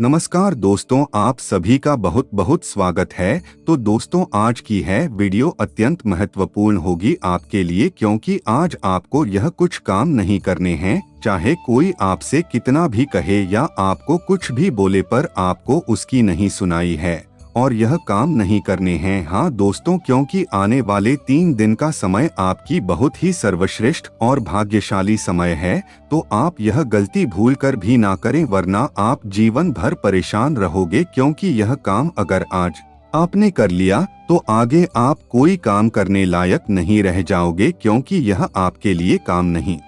नमस्कार दोस्तों, आप सभी का बहुत बहुत स्वागत है। तो दोस्तों, आज की है वीडियो अत्यंत महत्वपूर्ण होगी आपके लिए, क्योंकि आज आपको यह कुछ काम नहीं करने हैं। चाहे कोई आपसे कितना भी कहे या आपको कुछ भी बोले, पर आपको उसकी नहीं सुनाई है और यह काम नहीं करने हैं। हाँ दोस्तों, क्योंकि आने वाले 3 दिन का समय आपकी बहुत ही सर्वश्रेष्ठ और भाग्यशाली समय है। तो आप यह गलती भूल कर भी ना करें, वरना आप जीवन भर परेशान रहोगे। क्योंकि यह काम अगर आज आपने कर लिया तो आगे आप कोई काम करने लायक नहीं रह जाओगे, क्योंकि यह आपके लिए काम नहीं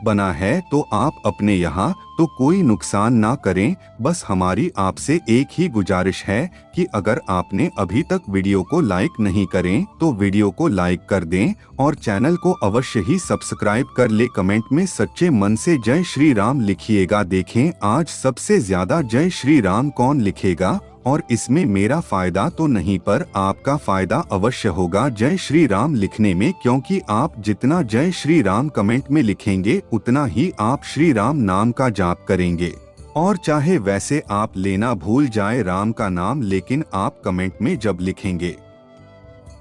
बना है। तो आप अपने यहाँ तो कोई नुकसान ना करें। बस हमारी आपसे एक ही गुजारिश है कि अगर आपने अभी तक वीडियो को लाइक नहीं करें तो वीडियो को लाइक कर दें और चैनल को अवश्य ही सब्सक्राइब कर ले। कमेंट में सच्चे मन से जय श्री राम लिखिएगा। देखें आज सबसे ज्यादा जय श्री राम कौन लिखेगा, और इसमें मेरा फायदा तो नहीं पर आपका फायदा अवश्य होगा जय श्री राम लिखने में, क्योंकि आप जितना जय श्री राम कमेंट में लिखेंगे उतना ही आप श्री राम नाम का जाप करेंगे। और चाहे वैसे आप लेना भूल जाए राम का नाम, लेकिन आप कमेंट में जब लिखेंगे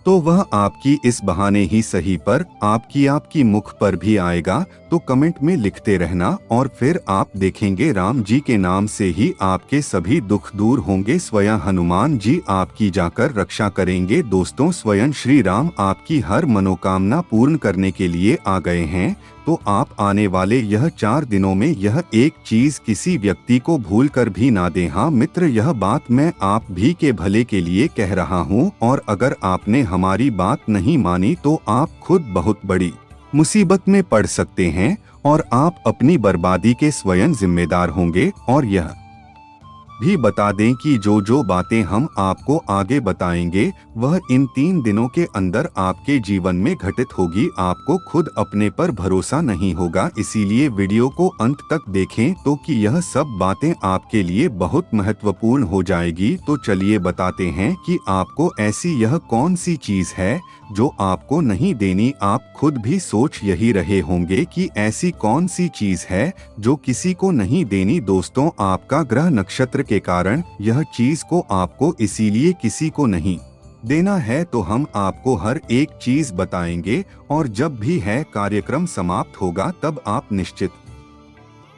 तो वह आपकी इस बहाने ही सही पर आपकी मुख पर भी आएगा। तो कमेंट में लिखते रहना और फिर आप देखेंगे राम जी के नाम से ही आपके सभी दुख दूर होंगे। स्वयं हनुमान जी आपकी जाकर रक्षा करेंगे। दोस्तों, स्वयं श्री राम आपकी हर मनोकामना पूर्ण करने के लिए आ गए हैं। तो आप आने वाले यह 4 दिनों में यह एक चीज किसी व्यक्ति को भूल कर भी ना दें। हाँ मित्र, यह बात मैं आप भी के भले के लिए कह रहा हूँ, और अगर आपने हमारी बात नहीं मानी तो आप खुद बहुत बड़ी मुसीबत में पड़ सकते हैं और आप अपनी बर्बादी के स्वयं जिम्मेदार होंगे। और यह भी बता दें कि जो बातें हम आपको आगे बताएंगे वह इन 3 दिनों के अंदर आपके जीवन में घटित होगी। आपको खुद अपने पर भरोसा नहीं होगा, इसीलिए वीडियो को अंत तक देखें तो कि यह सब बातें आपके लिए बहुत महत्वपूर्ण हो जाएगी। तो चलिए बताते हैं कि आपको ऐसी यह कौन सी चीज है जो आपको नहीं देनी। आप खुद भी सोच यही रहे होंगे कि ऐसी कौन सी चीज है जो किसी को नहीं देनी। दोस्तों, आपका ग्रह नक्षत्र के कारण यह चीज को आपको इसीलिए किसी को नहीं देना है। तो हम आपको हर एक चीज बताएंगे, और जब भी है कार्यक्रम समाप्त होगा तब आप निश्चित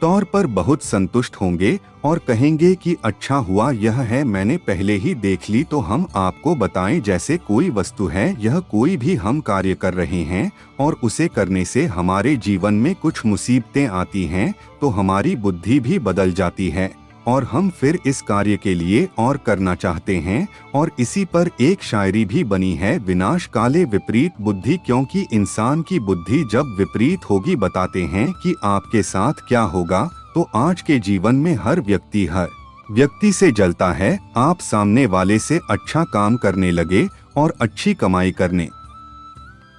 तौर पर बहुत संतुष्ट होंगे और कहेंगे कि अच्छा हुआ यह है मैंने पहले ही देख ली। तो हम आपको बताएं, जैसे कोई वस्तु है, यह कोई भी हम कार्य कर रहे हैं और उसे करने से हमारे जीवन में कुछ मुसीबतें आती हैं, तो हमारी बुद्धि भी बदल जाती है और हम फिर इस कार्य के लिए और करना चाहते हैं। और इसी पर एक शायरी भी बनी है, विनाश काले विपरीत बुद्धि, क्योंकि इंसान की बुद्धि जब विपरीत होगी बताते हैं कि आपके साथ क्या होगा। तो आज के जीवन में हर व्यक्ति से जलता है। आप सामने वाले से अच्छा काम करने लगे और अच्छी कमाई करने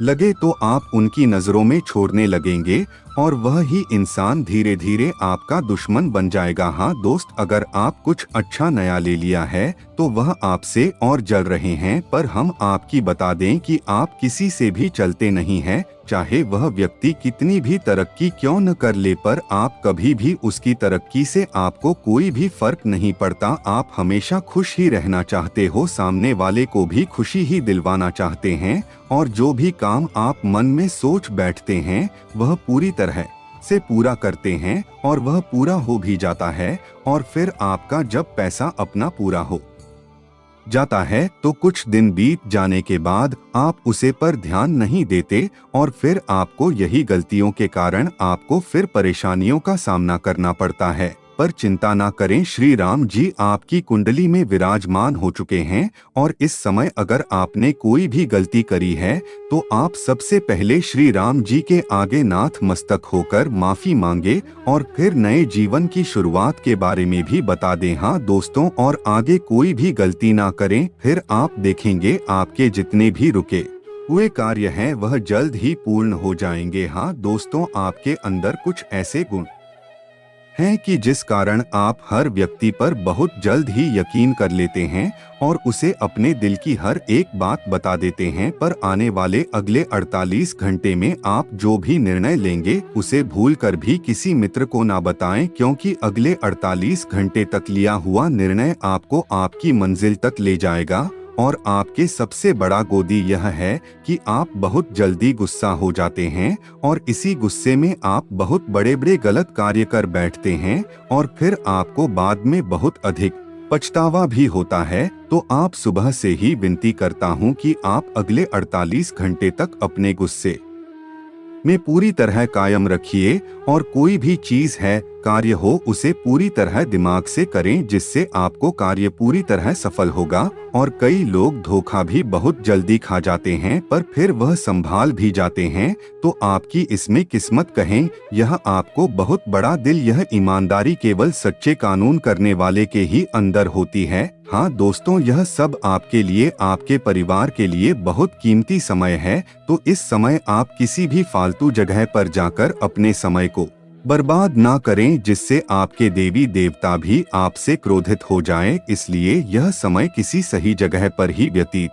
लगे तो आप उनकी नजरों में छोड़ने लगेंगे और वह ही इंसान धीरे धीरे आपका दुश्मन बन जाएगा। हाँ दोस्त, अगर आप कुछ अच्छा नया ले लिया है तो वह आपसे और जल रहे हैं, पर हम आपकी बता दें कि आप किसी से भी चलते नहीं हैं। चाहे वह व्यक्ति कितनी भी तरक्की क्यों न कर ले, पर आप कभी भी उसकी तरक्की से आपको कोई भी फर्क नहीं पड़ता। आप हमेशा खुश ही रहना चाहते हो, सामने वाले को भी खुशी ही दिलवाना चाहते हैं, और जो भी काम आप मन में सोच बैठते हैं वह पूरी तरह से पूरा करते हैं और वह पूरा हो भी जाता है। और फिर आपका जब पैसा अपना पूरा हो जाता है तो कुछ दिन बीत जाने के बाद आप उसे पर ध्यान नहीं देते, और फिर आपको यही गलतियों के कारण आपको फिर परेशानियों का सामना करना पड़ता है। पर चिंता ना करें, श्री राम जी आपकी कुंडली में विराजमान हो चुके हैं, और इस समय अगर आपने कोई भी गलती करी है तो आप सबसे पहले श्री राम जी के आगे नाथ मस्तक होकर माफी मांगे और फिर नए जीवन की शुरुआत के बारे में भी बता दें। हाँ दोस्तों, और आगे कोई भी गलती ना करें, फिर आप देखेंगे आपके जितने भी रुके हुए कार्य हैं वह जल्द ही पूर्ण हो जाएंगे। हाँ दोस्तों, आपके अंदर कुछ ऐसे गुण हैं कि जिस कारण आप हर व्यक्ति पर बहुत जल्द ही यकीन कर लेते हैं और उसे अपने दिल की हर एक बात बता देते हैं, पर आने वाले अगले 48 घंटे में आप जो भी निर्णय लेंगे उसे भूलकर भी किसी मित्र को ना बताएं, क्योंकि अगले 48 घंटे तक लिया हुआ निर्णय आपको आपकी मंजिल तक ले जाएगा। और आपके सबसे बड़ा गोदी यह है कि आप बहुत जल्दी गुस्सा हो जाते हैं और इसी गुस्से में आप बहुत बड़े बड़े गलत कार्य कर बैठते हैं और फिर आपको बाद में बहुत अधिक पछतावा भी होता है। तो आप सुबह से ही विनती करता हूं कि आप अगले 48 घंटे तक अपने गुस्से में पूरी तरह कायम रखिए और कोई भी चीज है, कार्य हो, उसे पूरी तरह दिमाग से करें, जिससे आपको कार्य पूरी तरह सफल होगा। और कई लोग धोखा भी बहुत जल्दी खा जाते हैं पर फिर वह संभाल भी जाते हैं, तो आपकी इसमें किस्मत कहें, यह आपको बहुत बड़ा दिल, यह ईमानदारी केवल सच्चे कानून करने वाले के ही अंदर होती है। हाँ दोस्तों, यह सब आपके लिए, आपके परिवार के लिए बहुत कीमती समय है, तो इस समय आप किसी भी फालतू जगह पर जाकर अपने समय को बर्बाद ना करें, जिससे आपके देवी देवता भी आपसे क्रोधित हो जाएं। इसलिए यह समय किसी सही जगह पर ही व्यतीत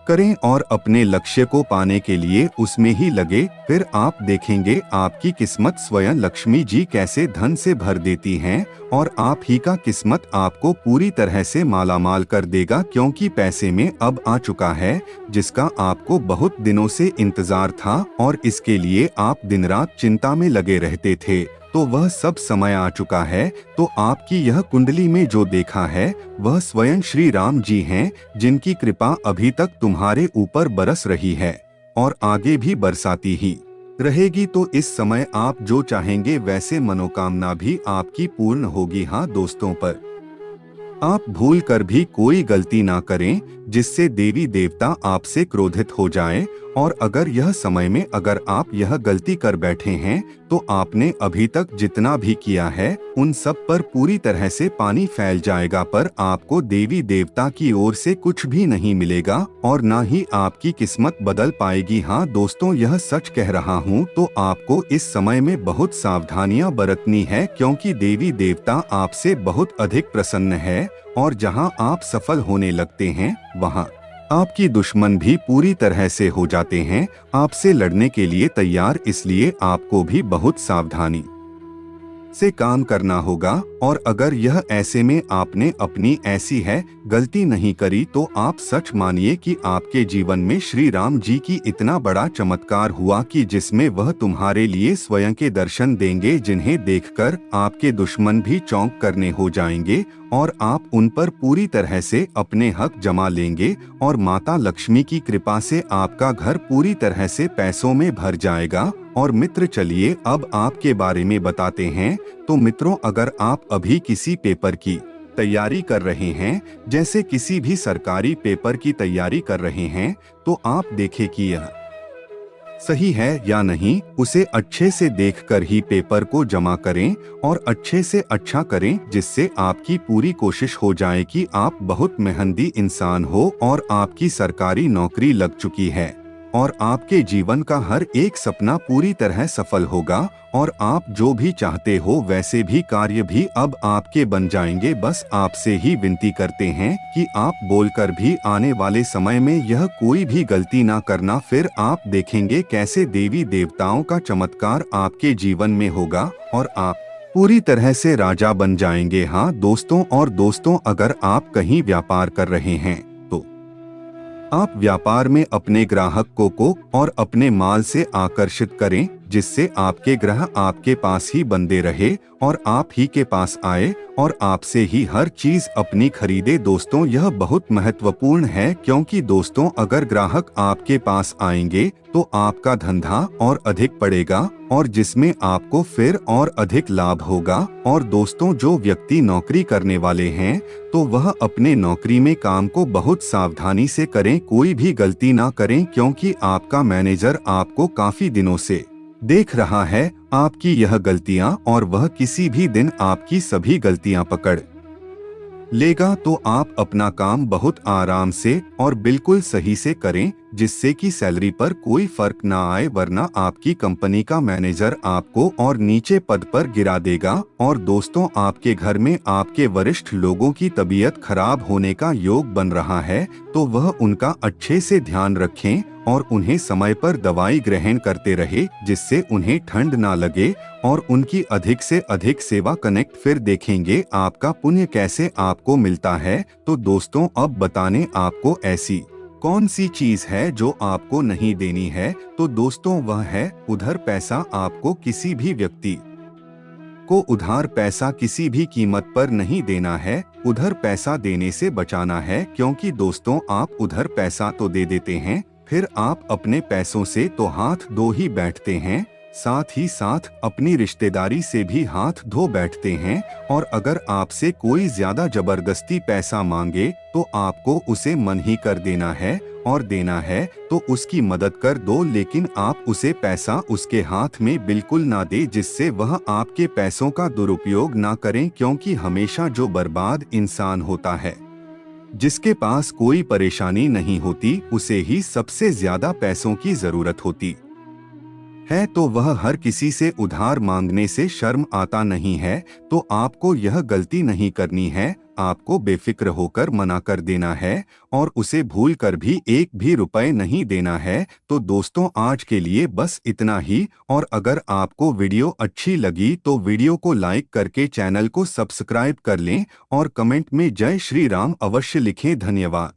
करें और अपने लक्ष्य को पाने के लिए उसमें ही लगे। फिर आप देखेंगे आपकी किस्मत स्वयं लक्ष्मी जी कैसे धन से भर देती हैं और आप ही का किस्मत आपको पूरी तरह से मालामाल कर देगा, क्योंकि पैसे में अब आ चुका है जिसका आपको बहुत दिनों से इंतजार था और इसके लिए आप दिन रात चिंता में लगे रहते थे, तो वह सब समय आ चुका है। तो आपकी यह कुंडली में जो देखा है वह स्वयं श्री राम जी हैं, जिनकी कृपा अभी तक तुम्हारे ऊपर बरस रही है और आगे भी बरसाती ही रहेगी। तो इस समय आप जो चाहेंगे वैसे मनोकामना भी आपकी पूर्ण होगी। हाँ दोस्तों, पर आप भूल कर भी कोई गलती ना करें जिससे देवी देवता आपसे क्रोधित हो जाएं। और अगर यह समय में अगर आप यह गलती कर बैठे हैं तो आपने अभी तक जितना भी किया है उन सब पर पूरी तरह से पानी फैल जाएगा, पर आपको देवी देवता की ओर से कुछ भी नहीं मिलेगा और ना ही आपकी किस्मत बदल पाएगी। हाँ दोस्तों, यह सच कह रहा हूँ। तो आपको इस समय में बहुत सावधानियां बरतनी है, क्योंकि देवी देवता आपसे बहुत अधिक प्रसन्न है और जहाँ आप सफल होने लगते हैं वहाँ आपकी दुश्मन भी पूरी तरह से हो जाते हैं आपसे लड़ने के लिए तैयार। इसलिए आपको भी बहुत सावधानी से काम करना होगा। और अगर यह ऐसे में आपने अपनी ऐसी है गलती नहीं करी तो आप सच मानिए कि आपके जीवन में श्री राम जी की इतना बड़ा चमत्कार हुआ कि जिसमें वह तुम्हारे लिए स्वयं के दर्शन देंगे, जिन्हें देखकर आपके दुश्मन भी चौंक करने हो जाएंगे और आप उन पर पूरी तरह से अपने हक जमा लेंगे और माता लक्ष्मी की कृपा से आपका घर पूरी तरह से पैसों में भर जाएगा। और मित्र, चलिए अब आपके बारे में बताते हैं। तो मित्रों, अगर आप अभी किसी पेपर की तैयारी कर रहे हैं, जैसे किसी भी सरकारी पेपर की तैयारी कर रहे हैं, तो आप देखें कि यह सही है या नहीं, उसे अच्छे से देखकर ही पेपर को जमा करें और अच्छे से अच्छा करें, जिससे आपकी पूरी कोशिश हो जाए कि आप बहुत मेहनती इंसान हो और आपकी सरकारी नौकरी लग चुकी है और आपके जीवन का हर एक सपना पूरी तरह सफल होगा और आप जो भी चाहते हो वैसे भी कार्य भी अब आपके बन जाएंगे। बस आपसे ही विनती करते हैं कि आप बोलकर भी आने वाले समय में यह कोई भी गलती ना करना, फिर आप देखेंगे कैसे देवी देवताओं का चमत्कार आपके जीवन में होगा और आप पूरी तरह से राजा बन जाएंगे। हाँ दोस्तों, और दोस्तों, अगर आप कहीं व्यापार कर रहे हैं तो आप व्यापार में अपने ग्राहकों को और अपने माल से आकर्षित करें, जिससे आपके ग्राहक आपके पास ही बंधे रहे और आप ही के पास आए और आपसे ही हर चीज अपनी खरीदे। दोस्तों, यह बहुत महत्वपूर्ण है, क्योंकि दोस्तों अगर ग्राहक आपके पास आएंगे तो आपका धंधा और अधिक बढ़ेगा और जिसमें आपको फिर और अधिक लाभ होगा। और दोस्तों, जो व्यक्ति नौकरी करने वाले हैं तो वह अपने नौकरी में काम को बहुत सावधानी से करें, कोई भी गलती ना करें, क्योंकि आपका मैनेजर आपको काफी दिनों से देख रहा है आपकी यह गलतियां और वह किसी भी दिन आपकी सभी गलतियां पकड़ लेगा। तो आप अपना काम बहुत आराम से और बिल्कुल सही से करें, जिससे कि सैलरी पर कोई फर्क ना आए, वरना आपकी कंपनी का मैनेजर आपको और नीचे पद पर गिरा देगा। और दोस्तों, आपके घर में आपके वरिष्ठ लोगों की तबीयत खराब होने का योग बन रहा है, तो वह उनका अच्छे से ध्यान रखें और उन्हें समय पर दवाई ग्रहण करते रहे, जिससे उन्हें ठंड ना लगे और उनकी अधिक से अधिक सेवा कनेक्ट। फिर देखेंगे आपका पुण्य कैसे आपको मिलता है। तो दोस्तों, अब बताने आपको ऐसी कौन सी चीज है जो आपको नहीं देनी है। तो दोस्तों, वह है उधार पैसा। आपको किसी भी व्यक्ति को उधार पैसा किसी भी कीमत पर नहीं देना है। उधार पैसा देने से बचाना है, क्योंकि दोस्तों, आप उधार पैसा तो दे देते हैं, फिर आप अपने पैसों से तो हाथ धो ही बैठते हैं, साथ ही साथ अपनी रिश्तेदारी से भी हाथ धो बैठते हैं। और अगर आपसे कोई ज्यादा जबरदस्ती पैसा मांगे तो आपको उसे मन ही कर देना है, और देना है तो उसकी मदद कर दो, लेकिन आप उसे पैसा उसके हाथ में बिल्कुल ना दे, जिससे वह आपके पैसों का दुरुपयोग ना करें। क्योंकि हमेशा जो बर्बाद इंसान होता है, जिसके पास कोई परेशानी नहीं होती, उसे ही सबसे ज्यादा पैसों की जरूरत होती है, तो वह हर किसी से उधार मांगने से शर्म आता नहीं है। तो आपको यह गलती नहीं करनी है, आपको बेफिक्र होकर मना कर देना है और उसे भूल कर भी एक भी रुपए नहीं देना है। तो दोस्तों, आज के लिए बस इतना ही। और अगर आपको वीडियो अच्छी लगी तो वीडियो को लाइक करके चैनल को सब्सक्राइब कर लें और कमेंट में जय श्री राम अवश्य लिखें। धन्यवाद।